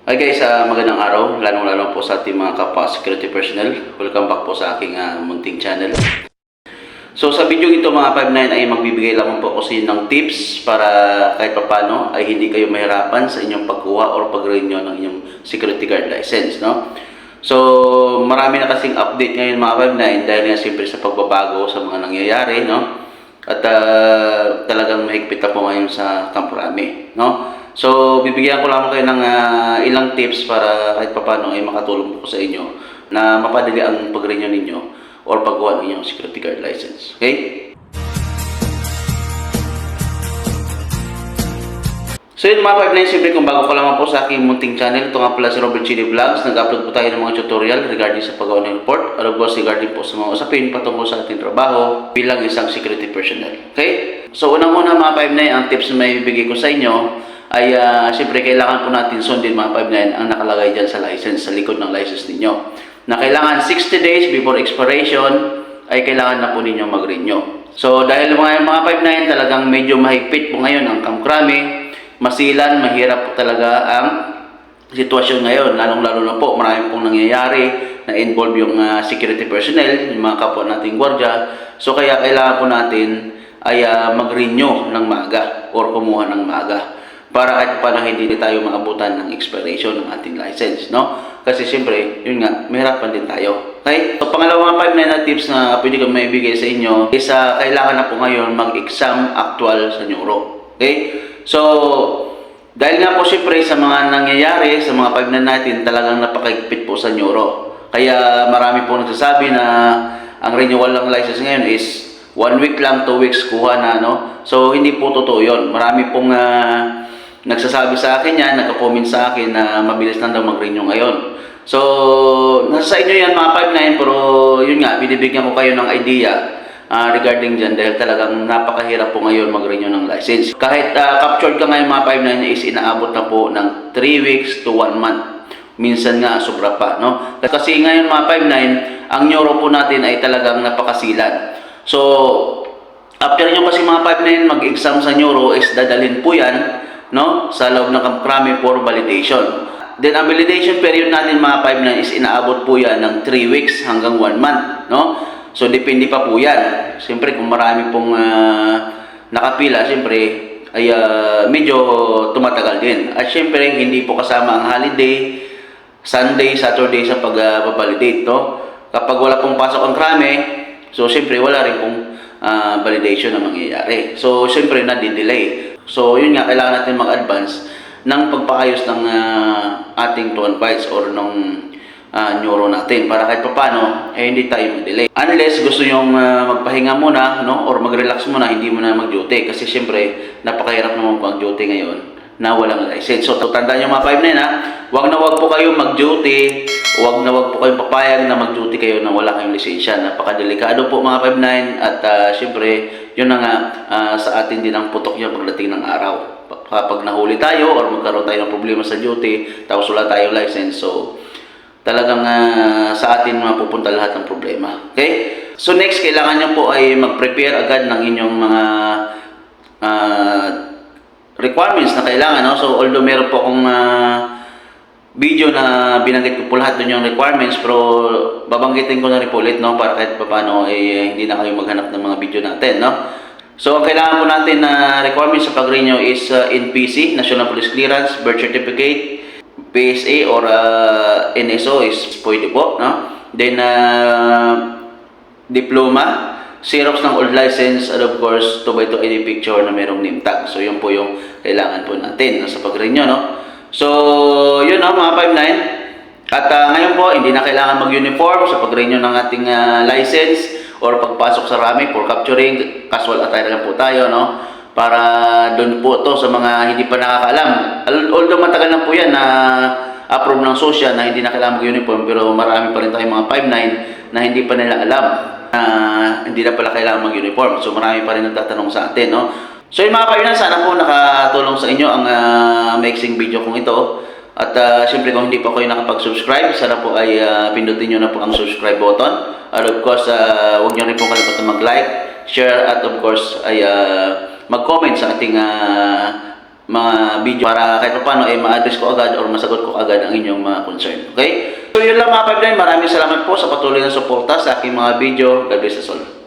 Hi guys, magandang araw, lalong-lalo po sa ating mga kapwa security personnel. Welcome back po sa aking munting channel. So sa video ito mga 59 ay magbibigay lamang po ako sa inyo ng tips para kahit papano ay hindi kayo mahirapan sa inyong pagkuha or pag-renew ng inyong security guard license, no? So marami na kasing update ngayon mga 59 dahil nga siyempre sa pagbabago sa mga nangyayari, no? At talagang mahigpit na po ngayon sa Camp Crame, no? So, bibigyan ko lang kayo ng ilang tips para kahit papano ay makatulong po sa inyo na mapadali ang pag-renew ninyo or pagkuha ng inyong security guard license. Okay? So yun mga 59, siyempre kung bago ka lamang po sa aking munting channel, ito nga pala si Robert Chidi Vlogs. Nag-upload po tayo ng mga tutorial regarding sa paggawa ng report at of course regarding po sa mga usapin patungkol sa ating trabaho bilang isang security personnel. Okay? So unang-una mga 59, ang tips na may bibigay ko sa inyo ay siyempre kailangan po natin sundin mga 59 ang nakalagay dyan sa license, sa likod ng license ninyo. Na kailangan 60 days before expiration ay kailangan na po ninyo mag-renew. So dahil mga 59 talagang medyo mahigpit po ngayon ang Camp Crame, masilan, mahirap po talaga ang sitwasyon ngayon. Lalong-lalo na po, marami pong nangyayari na involve yung security personnel, yung mga kapwa nating gwardiya. So kaya kailangan po natin ay mag-renew ng maaga or kumuha ng maaga para kahit paano hindi tayo maabutan ng expiration ng ating license, no? Kasi siyempre, yun nga, mahirapan din tayo. Okay? So, pangalawang 5 na tips na pwede ko maibigay sa inyo is kailangan na po ngayon mag-exam actual sa neuro. Okay? So, dahil nga po siyempre sa mga nangyayari, sa mga 5 natin, talagang napakahigpit po sa neuro. Kaya marami po nagsasabi na ang renewal ng license ngayon is 1 week lang, 2 weeks kuha na, no? So, hindi po totoo yun. Marami pong nagsasabi sa akin yan, nagko-comment sa akin na mabilis lang daw mag-renew ngayon. So, nasa sa inyo yan mga 5-9, pero yun nga, binibigyan ko kayo ng idea regarding dyan dahil talagang napakahirap po ngayon mag-renew ng license. Kahit captured ka ngayon mga 5-9 is inaabot na po ng 3 weeks to 1 month. Minsan nga, sobra pa, no? Kasi ngayon mga 5-9, ang neuro po natin ay talagang napakasilan. So, after nyo kasi mga 5-9 mag-exam sa neuro is dadalhin po yan, no, sa loob ng Camp Crame for validation. Then ang validation period natin mga 5-9 is inaabot po yan ng 3 weeks hanggang 1 month, no? So depende pa po yan. Siyempre kung marami pong nakapila, siyempre ay medyo tumatagal din. At siyempre hindi po kasama ang holiday, Sunday, Saturday sa pag-validate, no? Kapag wala pong pasok ang Crame, so siyempre wala rin pong validation na mangyayari. So siyempre na-delay. So, yun nga, kailangan natin mag-advance ng pagpaayos ng ating tuan files or ng neuro natin para kahit paano, hindi tayo mag-delay. Unless gusto nyo magpahinga muna, no? Or mag-relax muna, hindi mo na mag-duty. Kasi siyempre, napakahirap naman mag-duty ngayon na walang license. So, tandaan nyo mga 5-9 wag na wag po kayo mag-duty, wag na wag po kayong papayag na mag-duty kayo na wala kayong lisensya. Napakadelikado po mga 5-9 at siyempre, yun na nga, sa atin din ang putok niya pagdating ng araw. Kapag nahuli tayo or magkaroon tayo ng problema sa duty, tapos wala tayong license, so talagang sa atin mapupunta lahat ng problema. Okay? So next, kailangan nyo po ay mag-prepare agad ng inyong mga requirements na kailangan, no? So although meron po akong video na binanggit ko po lahat doon yung requirements, pero babanggitin ko na rin po ulit, no? Para kahit paano hindi na kayo maghanap ng mga video natin, no? So ang kailangan po natin na requirements sa pag-renew is NPC, National Police Clearance, Birth Certificate, PSA or NSO is pwede po, no? Then diploma, Xerox ng old license, and of course 2x2 ID picture na merong name tag. So yun po yung kailangan po natin sa pag-renew, no? So yun, no, mga 5-9. At ngayon po, hindi na kailangan mag-uniform sa pag-renew ng ating license or pagpasok sa RAMI for capturing. Casual attire lang po tayo, no? Para doon po to sa mga hindi pa nakakaalam. Although matagal na po yan na approve ng SOSYA na hindi na kailangan mag-uniform, pero marami pa rin tayong mga 5-9 na hindi pa nila alam hindi na pala kailangan mag-uniform. So marami pa rin nagtatanong sa atin, no? So yung mga kaibigan, sana po nakatulong sa inyo ang mixing video kong ito. At siyempre kung hindi pa kayo nakapag-subscribe, sana po ay pindutin nyo na po ang subscribe button. At of course, huwag nyo rin po kalimutan mag-like, share, at of course ay mag-comment sa ating mga video para kahit paano ay ma-address ko agad or masagot ko agad ang inyong mga concern. Okay? So yun lang mga 5-9. Maraming salamat po sa patuloy na suporta sa aking mga video. God bless us all.